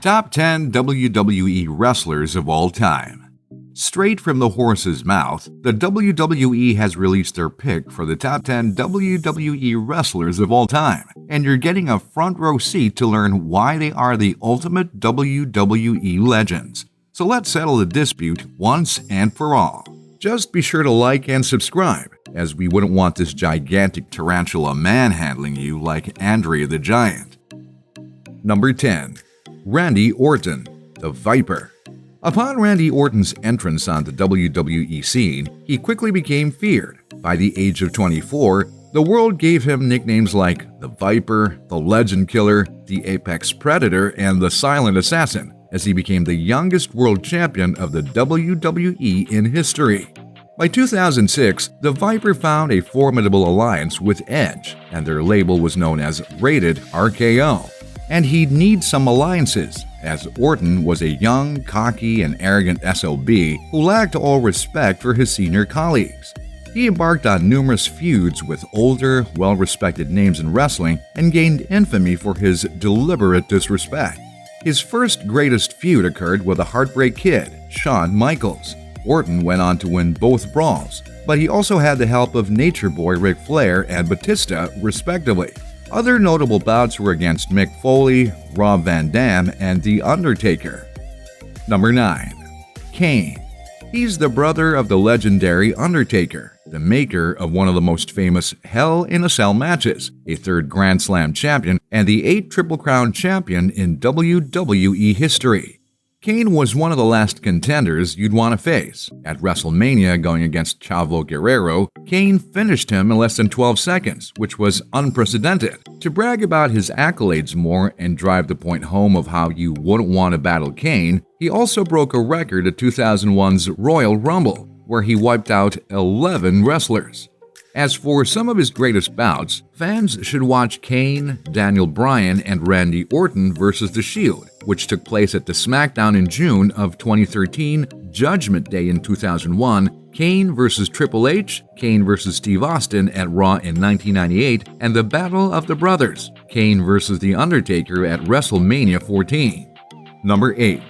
Top 10 WWE Wrestlers of All Time. Straight from the horse's mouth, the WWE has released their pick for the top 10 WWE wrestlers of all time, and you're getting a front row seat to learn why they are the ultimate WWE legends. So let's settle the dispute once and for all. Just be sure to like and subscribe, as we wouldn't want this gigantic tarantula manhandling you like Andre the Giant. Number 10. Randy Orton, the Viper. Upon Randy Orton's entrance on the WWE scene, he quickly became feared. By the age of 24, the world gave him nicknames like the Viper, the Legend Killer, the Apex Predator, and the Silent Assassin, as he became the youngest world champion of the WWE in history. By 2006, the Viper found a formidable alliance with Edge, and their label was known as Rated RKO. And he'd need some alliances, as Orton was a young, cocky, and arrogant SOB who lacked all respect for his senior colleagues. He embarked on numerous feuds with older, well-respected names in wrestling and gained infamy for his deliberate disrespect. His first greatest feud occurred with a Heartbreak Kid, Shawn Michaels. Orton went on to win both brawls, but he also had the help of Nature Boy Ric Flair and Batista, respectively. Other notable bouts were against Mick Foley, Rob Van Dam, and The Undertaker. Number 9. Kane. He's the brother of the legendary Undertaker, the maker of one of the most famous Hell in a Cell matches, a third Grand Slam champion, and the 8 Triple Crown champion in WWE history. Kane was one of the last contenders you'd want to face. At WrestleMania going against Chavo Guerrero, Kane finished him in less than 12 seconds, which was unprecedented. To brag about his accolades more and drive the point home of how you wouldn't want to battle Kane, he also broke a record at 2001's Royal Rumble, where he wiped out 11 wrestlers. As for some of his greatest bouts, fans should watch Kane, Daniel Bryan, and Randy Orton versus The Shield, which took place at the SmackDown in June of 2013, Judgment Day in 2001, Kane versus Triple H, Kane versus Steve Austin at Raw in 1998, and the Battle of the Brothers, Kane versus The Undertaker at WrestleMania 14. Number 8.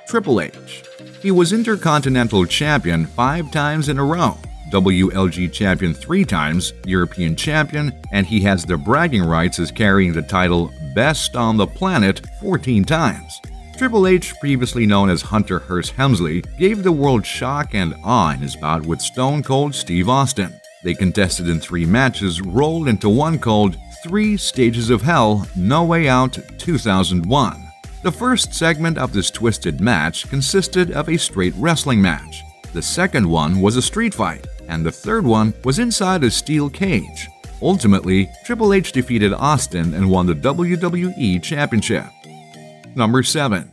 Triple H. He was Intercontinental Champion 5 times in a row, WLG Champion 3 times, European Champion, and he has the bragging rights as carrying the title Best on the Planet 14 times. Triple H, previously known as Hunter Hearst Helmsley, gave the world shock and awe in his bout with Stone Cold Steve Austin. They contested in 3 matches rolled into one called 3 Stages of Hell, No Way Out 2001. The first segment of this twisted match consisted of a straight wrestling match. The second one was a street fight, and the third one was inside a steel cage. Ultimately, Triple H defeated Austin and won the WWE Championship. Number 7.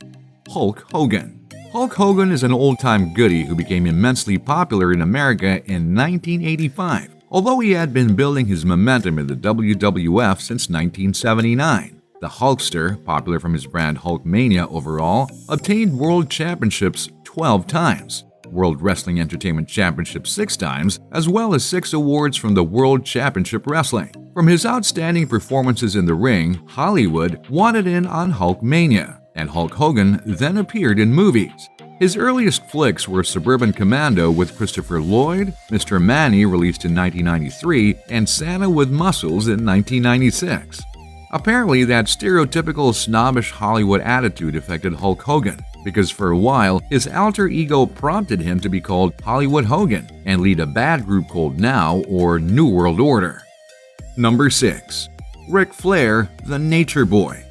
Hulk Hogan. Hulk Hogan is an old-time goodie who became immensely popular in America in 1985, although he had been building his momentum in the WWF since 1979. The Hulkster, popular from his brand Hulkmania overall, obtained world championships 12 times. World Wrestling Entertainment Championship 6 times, as well as 6 awards from the World Championship Wrestling. From his outstanding performances in the ring, Hollywood wanted in on Hulkmania, and Hulk Hogan then appeared in movies. His earliest flicks were Suburban Commando with Christopher Lloyd, Mr. Manny released in 1993, and Santa with Muscles in 1996. Apparently, that stereotypical snobbish Hollywood attitude affected Hulk Hogan, because for a while, his alter ego prompted him to be called Hollywood Hogan and lead a bad group called Now or New World Order. Number 6. Ric Flair, the Nature Boy.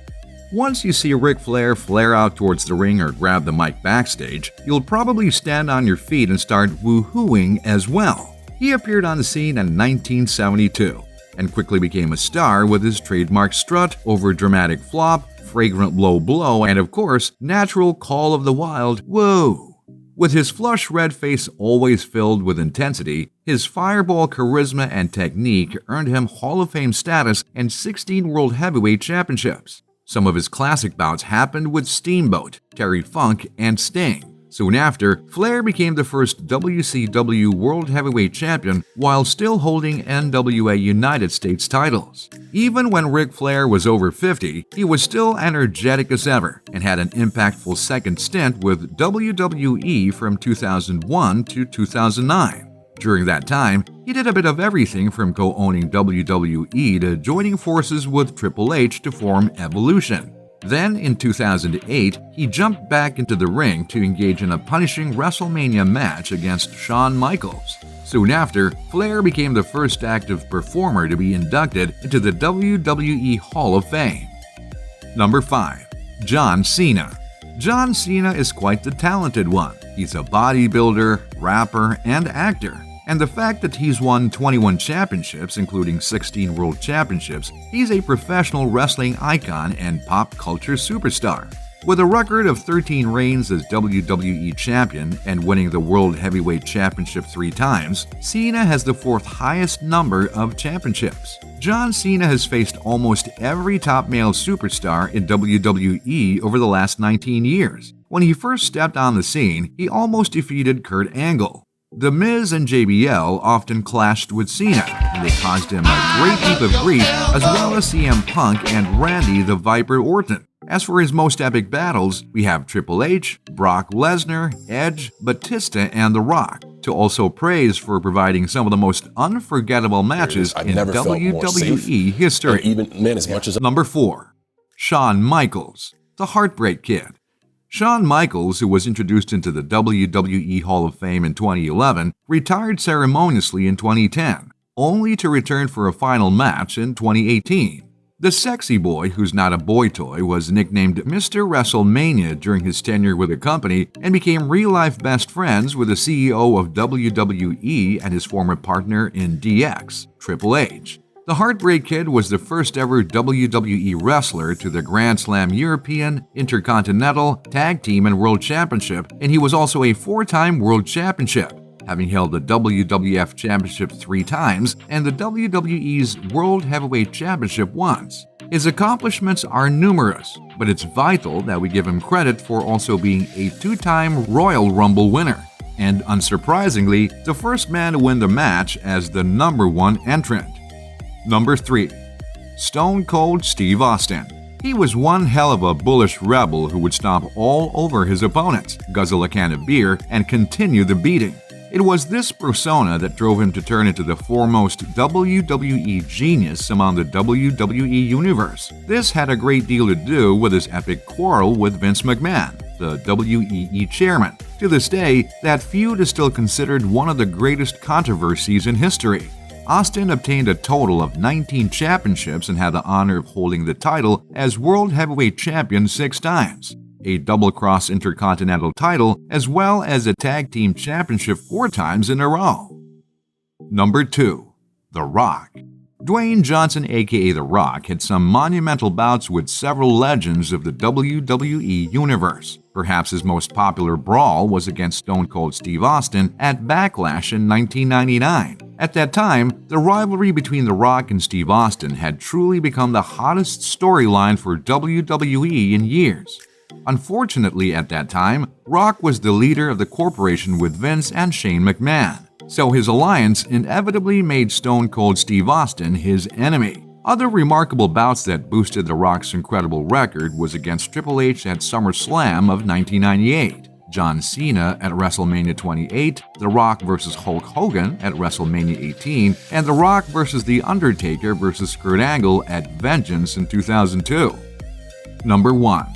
Once you see Ric Flair flare out towards the ring or grab the mic backstage, you'll probably stand on your feet and start woohooing as well. He appeared on the scene in 1972 and quickly became a star with his trademark strut over dramatic flop, fragrant blow blow, and of course, natural call of the wild whoa. With his flush red face always filled with intensity, his fireball charisma and technique earned him Hall of Fame status and 16 World Heavyweight Championships. Some of his classic bouts happened with Steamboat, Terry Funk, and Sting. Soon after, Flair became the first WCW World Heavyweight Champion while still holding NWA United States titles. Even when Ric Flair was over 50, he was still energetic as ever and had an impactful second stint with WWE from 2001 to 2009. During that time, he did a bit of everything from co-owning WWE to joining forces with Triple H to form Evolution. Then, in 2008, he jumped back into the ring to engage in a punishing WrestleMania match against Shawn Michaels. Soon after, Flair became the first active performer to be inducted into the WWE Hall of Fame. Number 5. John Cena. John Cena is quite the talented one. He's a bodybuilder, rapper, and actor. And the fact that he's won 21 championships, including 16 world championships, he's a professional wrestling icon and pop culture superstar. With a record of 13 reigns as WWE champion and winning the World Heavyweight Championship 3 times, Cena has the 4th highest number of championships. John Cena has faced almost every top male superstar in WWE over the last 19 years. When he first stepped on the scene, he almost defeated Kurt Angle. The Miz and JBL often clashed with Cena, and they caused him a great heap of grief, as well as CM Punk and Randy the Viper Orton. As for his most epic battles, we have Triple H, Brock Lesnar, Edge, Batista, and The Rock, to also praise for providing some of the most unforgettable matches in WWE history. Number 4. Shawn Michaels, the Heartbreak Kid. Shawn Michaels, who was introduced into the WWE Hall of Fame in 2011, retired ceremoniously in 2010, only to return for a final match in 2018. The sexy boy, who's not a boy toy, was nicknamed Mr. WrestleMania during his tenure with the company and became real-life best friends with the CEO of WWE and his former partner in DX, Triple H. The Heartbreak Kid was the first ever WWE wrestler to the Grand Slam European, Intercontinental, Tag Team, and World Championship, and he was also a 4-time World Championship, having held the WWF Championship 3 times and the WWE's World Heavyweight Championship once. His accomplishments are numerous, but it's vital that we give him credit for also being a 2-time Royal Rumble winner, and unsurprisingly, the first man to win the match as the number 1 entrant. Number 3. Stone Cold Steve Austin. He was one hell of a bullish rebel who would stomp all over his opponents, guzzle a can of beer, and continue the beating. It was this persona that drove him to turn into the foremost WWE genius among the WWE universe. This had a great deal to do with his epic quarrel with Vince McMahon, the WEE chairman. To this day, that feud is still considered one of the greatest controversies in history. Austin obtained a total of 19 championships and had the honor of holding the title as World Heavyweight Champion 6 times, a double-cross Intercontinental title, as well as a Tag Team Championship 4 times in a row. Number 2. The Rock. Dwayne Johnson, aka The Rock, had some monumental bouts with several legends of the WWE Universe. Perhaps his most popular brawl was against Stone Cold Steve Austin at Backlash in 1999. At that time, the rivalry between The Rock and Steve Austin had truly become the hottest storyline for WWE in years. Unfortunately, at that time, Rock was the leader of the corporation with Vince and Shane McMahon, so his alliance inevitably made Stone Cold Steve Austin his enemy. Other remarkable bouts that boosted The Rock's incredible record was against Triple H at SummerSlam of 1998, John Cena at WrestleMania 28, The Rock vs. Hulk Hogan at WrestleMania 18, and The Rock vs. The Undertaker vs. Kurt Angle at Vengeance in 2002. Number 1.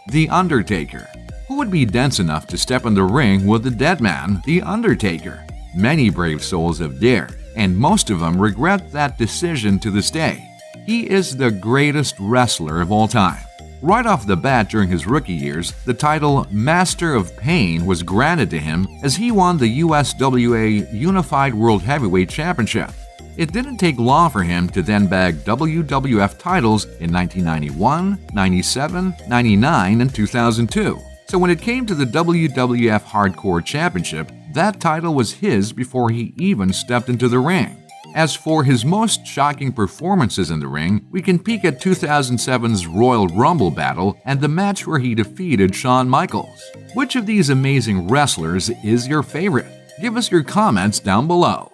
The Undertaker. Who would be dense enough to step in the ring with the dead man, The Undertaker? Many brave souls have dared, and most of them regret that decision to this day. He is the greatest wrestler of all time. Right off the bat during his rookie years, the title Master of Pain was granted to him as he won the USWA Unified World Heavyweight Championship. It didn't take long for him to then bag WWF titles in 1991, 97, 99, and 2002. So when it came to the WWF Hardcore Championship, that title was his before he even stepped into the ring. As for his most shocking performances in the ring, we can peek at 2007's Royal Rumble battle and the match where he defeated Shawn Michaels. Which of these amazing wrestlers is your favorite? Give us your comments down below.